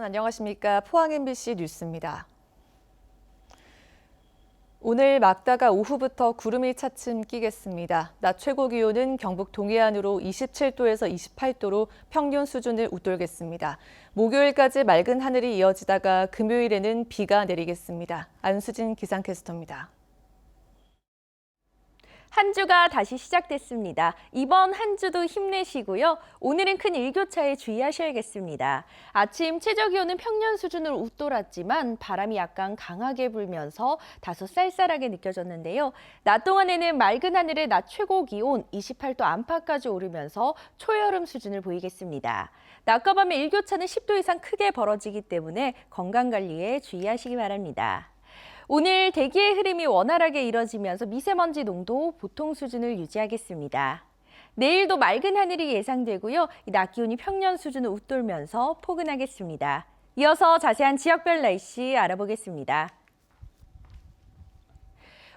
안녕하십니까. 포항 MBC 뉴스입니다. 오늘 막다가 오후부터 구름이 차츰 끼겠습니다. 낮 최고 기온은 경북 동해안으로 27도에서 28도로 평균 수준을 웃돌겠습니다. 목요일까지 맑은 하늘이 이어지다가 금요일에는 비가 내리겠습니다. 안수진 기상캐스터입니다. 한 주가 다시 시작됐습니다. 이번 한 주도 힘내시고요. 오늘은 큰 일교차에 주의하셔야겠습니다. 아침 최저기온은 평년 수준으로 웃돌았지만 바람이 약간 강하게 불면서 다소 쌀쌀하게 느껴졌는데요. 낮 동안에는 맑은 하늘에 낮 최고 기온 28도 안팎까지 오르면서 초여름 수준을 보이겠습니다. 낮과 밤의 일교차는 10도 이상 크게 벌어지기 때문에 건강관리에 주의하시기 바랍니다. 오늘 대기의 흐름이 원활하게 이뤄지면서 미세먼지 농도 보통 수준을 유지하겠습니다. 내일도 맑은 하늘이 예상되고요. 낮 기온이 평년 수준을 웃돌면서 포근하겠습니다. 이어서 자세한 지역별 날씨 알아보겠습니다.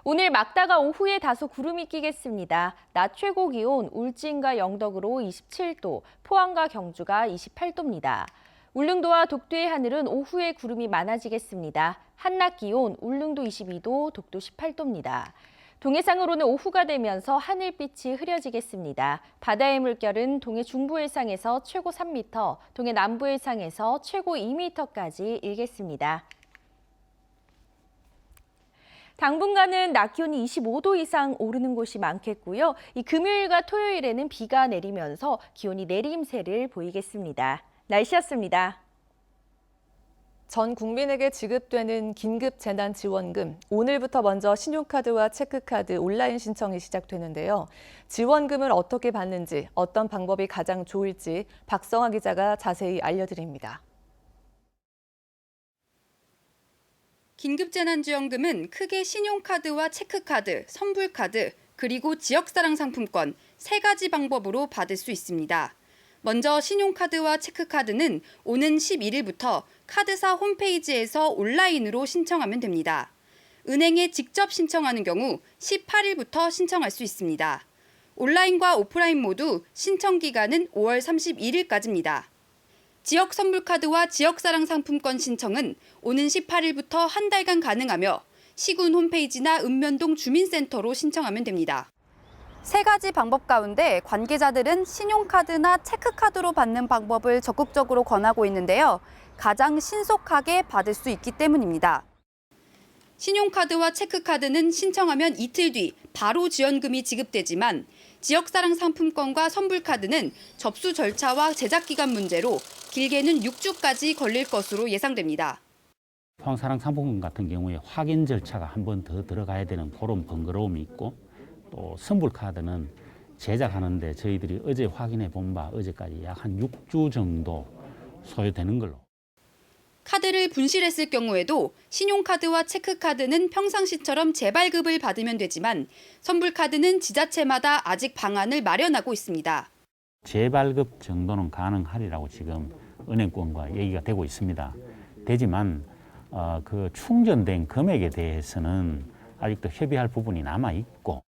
오늘 막다가 오후에 다소 구름이 끼겠습니다. 낮 최고 기온 울진과 영덕으로 27도, 포항과 경주가 28도입니다. 울릉도와 독도의 하늘은 오후에 구름이 많아지겠습니다. 한낮 기온 울릉도 22도, 독도 18도입니다. 동해상으로는 오후가 되면서 하늘빛이 흐려지겠습니다. 바다의 물결은 동해 중부 해상에서 최고 3m, 동해 남부 해상에서 최고 2m까지 일겠습니다. 당분간은 낮 기온이 25도 이상 오르는 곳이 많겠고요. 이 금요일과 토요일에는 비가 내리면서 기온이 내림세를 보이겠습니다. 날씨였습니다. 전 국민에게 지급되는 긴급재난지원금, 오늘부터 먼저 신용카드와 체크카드 온라인 신청이 시작되는데요. 지원금을 어떻게 받는지, 어떤 방법이 가장 좋을지 박성아 기자가 자세히 알려드립니다. 긴급재난지원금은 크게 신용카드와 체크카드, 선불카드, 그리고 지역사랑 상품권 3가지 방법으로 받을 수 있습니다. 먼저 신용카드와 체크카드는 오는 11일부터 카드사 홈페이지에서 온라인으로 신청하면 됩니다. 은행에 직접 신청하는 경우 18일부터 신청할 수 있습니다. 온라인과 오프라인 모두 신청 기간은 5월 31일까지입니다. 지역 선불카드와 지역사랑 상품권 신청은 오는 18일부터 한 달간 가능하며 시군 홈페이지나 읍면동 주민센터로 신청하면 됩니다. 3가지 방법 가운데 관계자들은 신용카드나 체크카드로 받는 방법을 적극적으로 권하고 있는데요. 가장 신속하게 받을 수 있기 때문입니다. 신용카드와 체크카드는 신청하면 이틀 뒤 바로 지원금이 지급되지만 지역사랑 상품권과 선불카드는 접수 절차와 제작 기간 문제로 길게는 6주까지 걸릴 것으로 예상됩니다. 포항사랑 상품권 같은 경우에 확인 절차가 한 번 더 들어가야 되는 그런 번거로움이 있고 또 선불카드는 제작하는데 저희들이 어제 확인해 본 바 어제까지 약 한 6주 정도 소요되는 걸로. 카드를 분실했을 경우에도 신용카드와 체크카드는 평상시처럼 재발급을 받으면 되지만 선불카드는 지자체마다 아직 방안을 마련하고 있습니다. 재발급 정도는 가능하리라고 지금 은행권과 얘기가 되고 있습니다. 되지만 그 충전된 금액에 대해서는 아직도 협의할 부분이 남아 있고.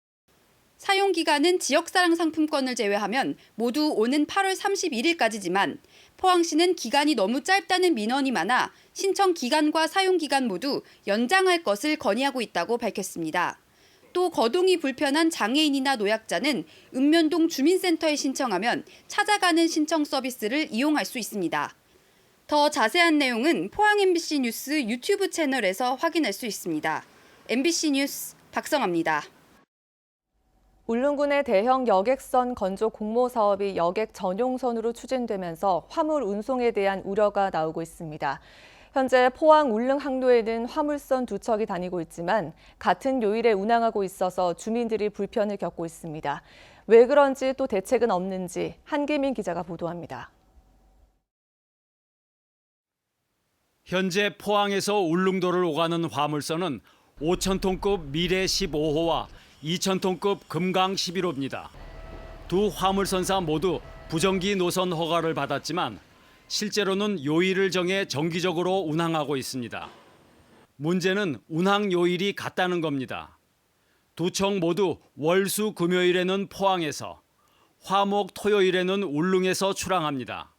사용기간은 지역사랑 상품권을 제외하면 모두 오는 8월 31일까지지만 포항시는 기간이 너무 짧다는 민원이 많아 신청 기간과 사용기간 모두 연장할 것을 건의하고 있다고 밝혔습니다. 또 거동이 불편한 장애인이나 노약자는 읍면동 주민센터에 신청하면 찾아가는 신청 서비스를 이용할 수 있습니다. 더 자세한 내용은 포항 MBC 뉴스 유튜브 채널에서 확인할 수 있습니다. MBC 뉴스 박성아입니다. 울릉군의 대형 여객선 건조 공모 사업이 여객 전용선으로 추진되면서 화물 운송에 대한 우려가 나오고 있습니다. 현재 포항 울릉 항로에는 화물선 2척이 다니고 있지만 같은 요일에 운항하고 있어서 주민들이 불편을 겪고 있습니다. 왜 그런지 또 대책은 없는지 한기민 기자가 보도합니다. 현재 포항에서 울릉도를 오가는 화물선은 5,000톤급 미래 15호와 2,000톤급 금강 11호입니다. 두 화물선사 모두 부정기 노선 허가를 받았지만 실제로는 요일을 정해 정기적으로 운항하고 있습니다. 문제는 운항 요일이 같다는 겁니다. 두 척 모두 월수 금요일에는 포항에서, 화목 토요일에는 울릉에서 출항합니다.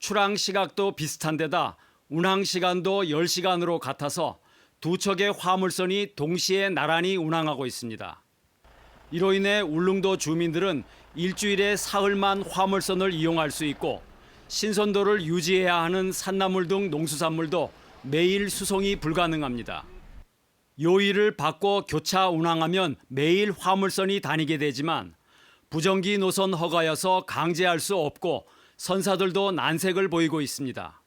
출항 시각도 비슷한 데다 운항 시간도 10시간으로 같아서 두 척의 화물선이 동시에 나란히 운항하고 있습니다. 이로 인해 울릉도 주민들은 일주일에 사흘만 화물선을 이용할 수 있고 신선도를 유지해야 하는 산나물 등 농수산물도 매일 수송이 불가능합니다. 요일을 바꿔 교차 운항하면 매일 화물선이 다니게 되지만 부정기 노선 허가여서 강제할 수 없고 선사들도 난색을 보이고 있습니다.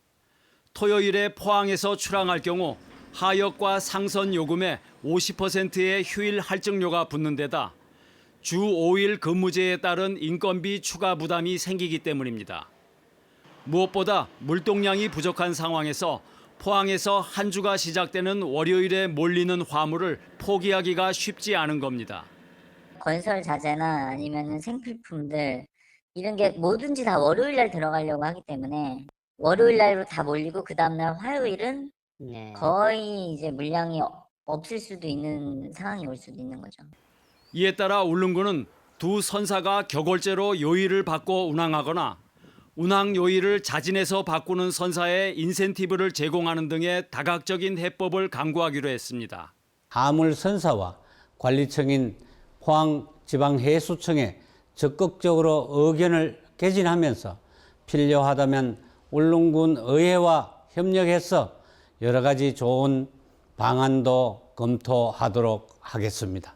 토요일에 포항에서 출항할 경우 하역과 상선 요금에 50%의 휴일 할증료가 붙는 데다 주 5일 근무제에 따른 인건비 추가 부담이 생기기 때문입니다. 무엇보다 물동량이 부족한 상황에서 포항에서 한 주가 시작되는 월요일에 몰리는 화물을 포기하기가 쉽지 않은 겁니다. 건설 자재나 아니면 생필품들 이런 게 뭐든지 다 월요일 날 들어가려고 하기 때문에 월요일 날로 다 몰리고 그 다음날 화요일은 거의 이제 물량이 없을 수도 있는 상황이 올 수도 있는 거죠. 이에 따라 울릉군은 두 선사가 격월제로 요일을 바꿔 운항하거나 운항 요일을 자진해서 바꾸는 선사에 인센티브를 제공하는 등의 다각적인 해법을 강구하기로 했습니다. 화물 선사와 관리청인 포항지방해수청에 적극적으로 의견을 개진하면서 필요하다면 울릉군 의회와 협력해서 여러 가지 좋은 방안도 검토하도록 하겠습니다.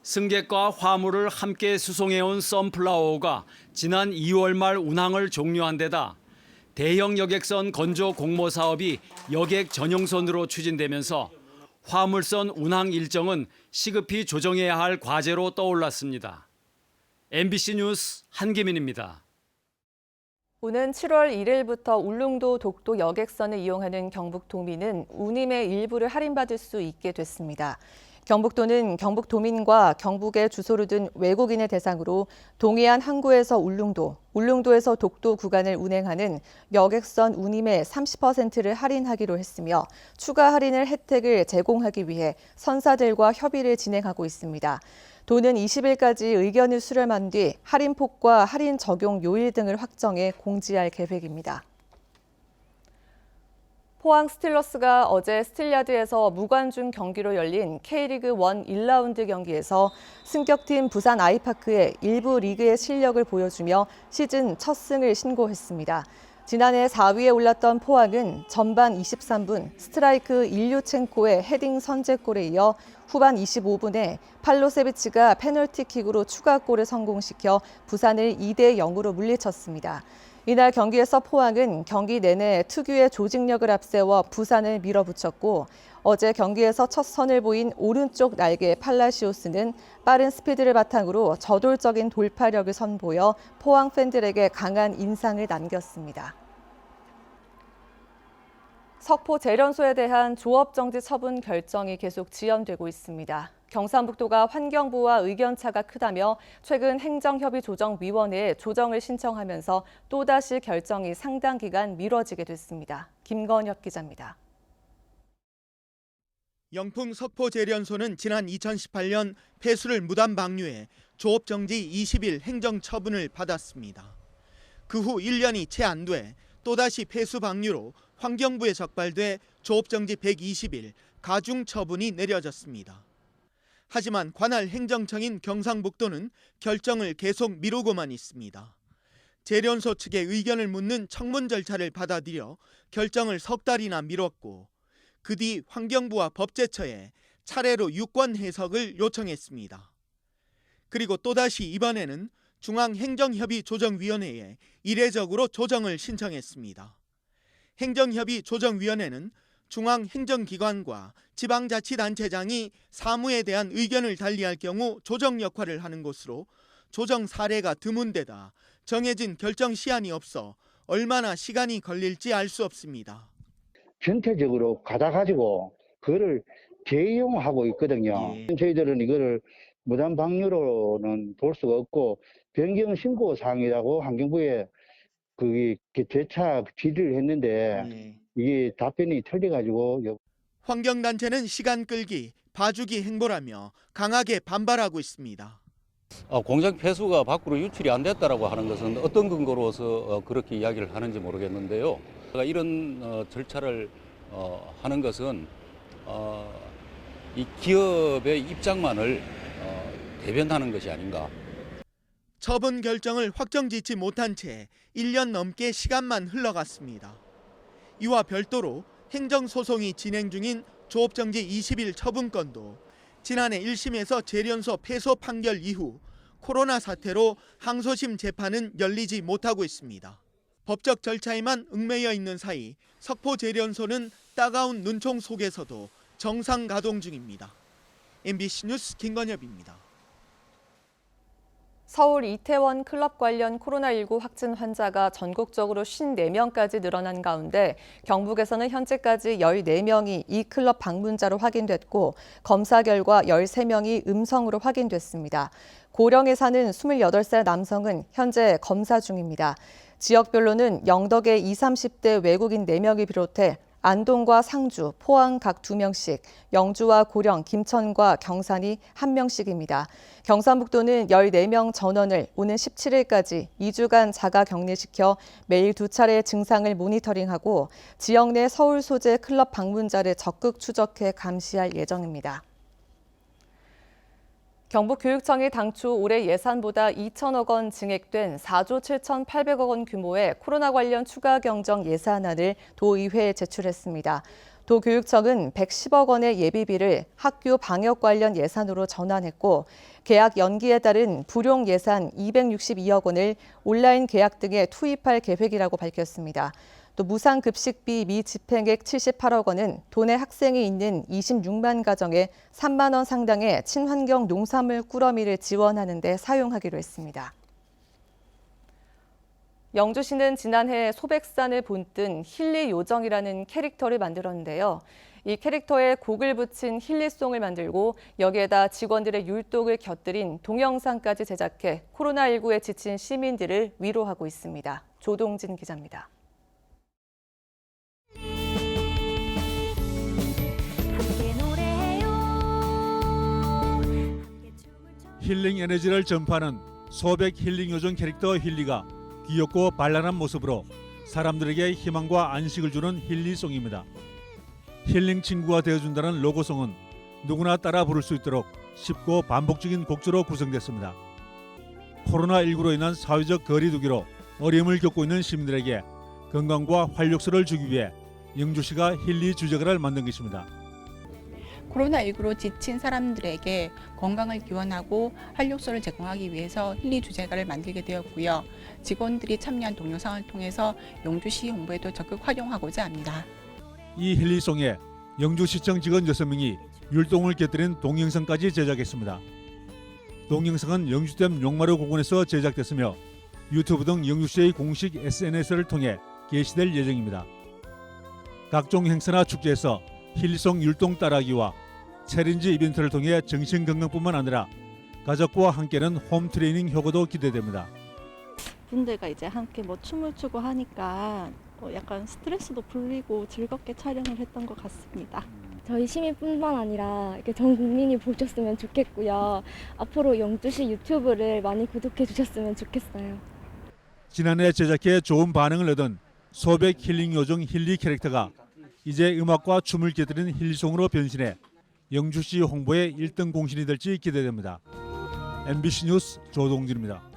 승객과 화물을 함께 수송해온 선플라워가 지난 2월 말 운항을 종료한 데다 대형 여객선 건조 공모 사업이 여객 전용선으로 추진되면서 화물선 운항 일정은 시급히 조정해야 할 과제로 떠올랐습니다. MBC 뉴스 한기민입니다. 오는 7월 1일부터 울릉도 독도 여객선을 이용하는 경북도민은 운임의 일부를 할인받을 수 있게 됐습니다. 경북도는 경북도민과 경북에 주소를 둔 외국인을 대상으로 동해안 항구에서 울릉도, 울릉도에서 독도 구간을 운행하는 여객선 운임의 30%를 할인하기로 했으며 추가 할인을 혜택을 제공하기 위해 선사들과 협의를 진행하고 있습니다. 도는 20일까지 의견을 수렴한 뒤 할인폭과 할인 적용 요일 등을 확정해 공지할 계획입니다. 포항 스틸러스가 어제 스틸야드에서 무관중 경기로 열린 K리그 1 1라운드 경기에서 승격팀 부산 아이파크의 일부 리그의 실력을 보여주며 시즌 첫 승을 신고했습니다. 지난해 4위에 올랐던 포항은 전반 23분 스트라이크 일류첸코의 헤딩 선제골에 이어 후반 25분에 팔로세비치가 페널티킥으로 추가골을 성공시켜 부산을 2대0으로 물리쳤습니다. 이날 경기에서 포항은 경기 내내 특유의 조직력을 앞세워 부산을 밀어붙였고 어제 경기에서 첫 선을 보인 오른쪽 날개 팔라시오스는 빠른 스피드를 바탕으로 저돌적인 돌파력을 선보여 포항 팬들에게 강한 인상을 남겼습니다. 석포 재련소에 대한 조업정지 처분 결정이 계속 지연되고 있습니다. 경상북도가 환경부와 의견차가 크다며 최근 행정협의조정위원회에 조정을 신청하면서 또다시 결정이 상당 기간 미뤄지게 됐습니다. 김건혁 기자입니다. 영풍 석포 재련소는 지난 2018년 폐수를 무단 방류해 조업정지 20일 행정처분을 받았습니다. 그 후 1년이 채 안 돼 또다시 폐수 방류로 환경부에 적발돼 조업정지 120일 가중처분이 내려졌습니다. 하지만 관할 행정청인 경상북도는 결정을 계속 미루고만 있습니다. 재련소 측의 의견을 묻는 청문 절차를 받아들여 결정을 석 달이나 미뤘고 그 뒤 환경부와 법제처에 차례로 유권 해석을 요청했습니다. 그리고 또다시 이번에는 중앙행정협의조정위원회에 이례적으로 조정을 신청했습니다. 행정협의조정위원회는 중앙행정기관과 지방자치단체장이 사무에 대한 의견을 달리할 경우 조정 역할을 하는 곳으로 조정 사례가 드문 데다 정해진 결정 시한이 없어 얼마나 시간이 걸릴지 알 수 없습니다. 전체적으로 가져가지고 그거를 재이용하고 있거든요. 저희들은 이거를 무단 방류로는 볼 수가 없고 변경 신고 사항이라고 환경부에 그게 재차 질의를 했는데 이게 답변이 틀려가지고. 환경단체는 시간 끌기, 봐주기 행보라며 강하게 반발하고 있습니다. 공장 폐수가 밖으로 유출이 안 됐다라고 하는 것은 어떤 근거로서 그렇게 이야기를 하는지 모르겠는데요. 이런 절차를 하는 것은 이 기업의 입장만을 대변하는 것이 아닌가. 처분 결정을 확정짓지 못한 채 1년 넘게 시간만 흘러갔습니다. 이와 별도로 행정소송이 진행 중인 조업정지 20일 처분건도 지난해 1심에서 재련소 폐소 판결 이후 코로나 사태로 항소심 재판은 열리지 못하고 있습니다. 법적 절차에만 얽매여 있는 사이 석포 재련소는 따가운 눈총 속에서도 정상 가동 중입니다. MBC 뉴스 김건엽입니다. 서울 이태원 클럽 관련 코로나19 확진 환자가 전국적으로 54명까지 늘어난 가운데 경북에서는 현재까지 14명이 이 클럽 방문자로 확인됐고 검사 결과 13명이 음성으로 확인됐습니다. 고령에 사는 28살 남성은 현재 검사 중입니다. 지역별로는 영덕의 20, 30대 외국인 4명이 비롯해 안동과 상주, 포항 각 2명씩, 영주와 고령, 김천과 경산이 1명씩입니다. 경상북도는 14명 전원을 오는 17일까지 2주간 자가 격리시켜 매일 2차례 증상을 모니터링하고 지역 내 서울 소재 클럽 방문자를 적극 추적해 감시할 예정입니다. 경북교육청이 당초 올해 예산보다 2천억 원 증액된 4조 7,800억 원 규모의 코로나 관련 추가 경정 예산안을 도의회에 제출했습니다. 도교육청은 110억 원의 예비비를 학교 방역 관련 예산으로 전환했고 계약 연기에 따른 불용 예산 262억 원을 온라인 계약 등에 투입할 계획이라고 밝혔습니다. 또 무상급식비 미집행액 78억 원은 도내 학생이 있는 26만 가정에 3만 원 상당의 친환경 농산물 꾸러미를 지원하는 데 사용하기로 했습니다. 영주시는 지난해 소백산을 본뜬 힐리요정이라는 캐릭터를 만들었는데요. 이 캐릭터에 곡을 붙인 힐리송을 만들고 여기에다 직원들의 율동을 곁들인 동영상까지 제작해 코로나19에 지친 시민들을 위로하고 있습니다. 조동진 기자입니다. 힐링 에너지를 전파하는 소백 힐링 요정 캐릭터 힐리가 귀엽고 발랄한 모습으로 사람들에게 희망과 안식을 주는 힐리송입니다. 힐링 친구가 되어준다는 로고송은 누구나 따라 부를 수 있도록 쉽고 반복적인 곡조로 구성됐습니다. 코로나19로 인한 사회적 거리두기로 어려움을 겪고 있는 시민들에게 건강과 활력소를 주기 위해 영주시가 힐리 주제가를 만든 것입니다. 코로나19로 지친 사람들에게 건강을 기원하고 활력소를 제공하기 위해서 힐리 주제가를 만들게 되었고요. 직원들이 참여한 동영상을 통해서 영주시 홍보에도 적극 활용하고자 합니다. 이 힐리송에 영주시청 직원 6명이 율동을 곁들인 동영상까지 제작했습니다. 동영상은 영주댐 용마루 공원에서 제작됐으며 유튜브 등 영주시의 공식 SNS를 통해 게시될 예정입니다. 각종 행사나 축제에서 힐리송 율동 따라하기와 챌린지 이벤트를 통해 정신건강뿐만 아니라 가족과 함께하는 홈트레이닝 효과도 기대됩니다. 분들과 이제 함께 춤을 추고 하니까 약간 스트레스도 풀리고 즐겁게 촬영을 했던 것 같습니다. 저희 시민뿐만 아니라 이렇게 전 국민이 보셨으면 좋겠고요. 앞으로 영주시 유튜브를 많이 구독해 주셨으면 좋겠어요. 지난해 제작해 좋은 반응을 얻은 소백 힐링 요정 힐리 캐릭터가 이제 음악과 춤을 곁들인 힐리송으로 변신해 영주시 홍보의 1등 공신이 될지 기대됩니다. MBC 뉴스 조동진입니다.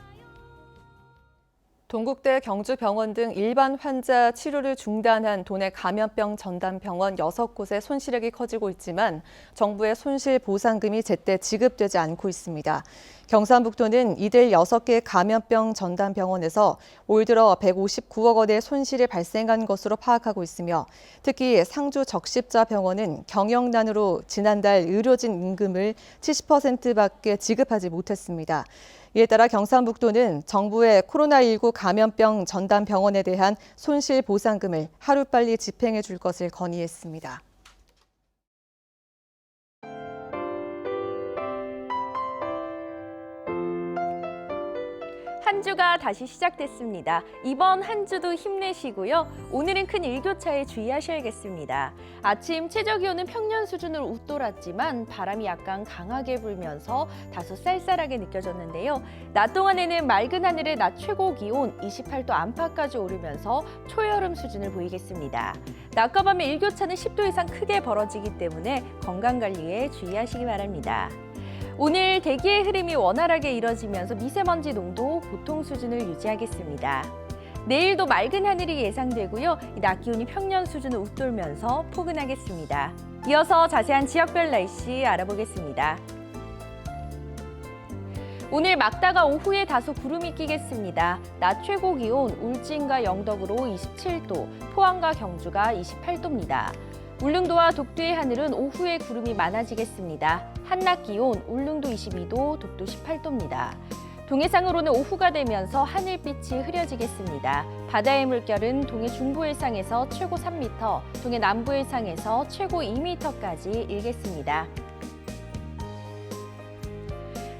동국대 경주병원 등 일반 환자 치료를 중단한 도내 감염병 전담병원 6곳의 손실액이 커지고 있지만 정부의 손실 보상금이 제때 지급되지 않고 있습니다. 경상북도는 이들 6개 감염병 전담병원에서 올 들어 159억 원의 손실이 발생한 것으로 파악하고 있으며 특히 상주 적십자병원은 경영난으로 지난달 의료진 임금을 70%밖에 지급하지 못했습니다. 이에 따라 경상북도는 정부의 코로나19 감염병 전담병원에 대한 손실 보상금을 하루빨리 집행해 줄 것을 건의했습니다. 한 주가 다시 시작됐습니다. 이번 한 주도 힘내시고요. 오늘은 큰 일교차에 주의하셔야겠습니다. 아침 최저기온은 평년 수준으로 웃돌았지만 바람이 약간 강하게 불면서 다소 쌀쌀하게 느껴졌는데요. 낮 동안에는 맑은 하늘에 낮 최고 기온 28도 안팎까지 오르면서 초여름 수준을 보이겠습니다. 낮과 밤의 일교차는 10도 이상 크게 벌어지기 때문에 건강관리에 주의하시기 바랍니다. 오늘 대기의 흐름이 원활하게 이뤄지면서 미세먼지 농도 보통 수준을 유지하겠습니다. 내일도 맑은 하늘이 예상되고요. 낮 기온이 평년 수준을 웃돌면서 포근하겠습니다. 이어서 자세한 지역별 날씨 알아보겠습니다. 오늘 막다가 오후에 다소 구름이 끼겠습니다. 낮 최고 기온 울진과 영덕으로 27도, 포항과 경주가 28도입니다. 울릉도와 독도의 하늘은 오후에 구름이 많아지겠습니다. 한낮 기온 울릉도 22도, 독도 18도입니다. 동해상으로는 오후가 되면서 하늘빛이 흐려지겠습니다. 바다의 물결은 동해 중부 해상에서 최고 3m, 동해 남부 해상에서 최고 2m까지 일겠습니다.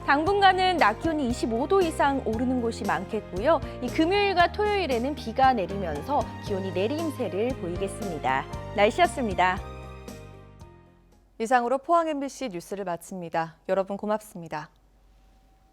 당분간은 낮 기온이 25도 이상 오르는 곳이 많겠고요. 이 금요일과 토요일에는 비가 내리면서 기온이 내림세를 보이겠습니다. 날씨였습니다. 이상으로 포항 MBC 뉴스를 마칩니다. 여러분 고맙습니다.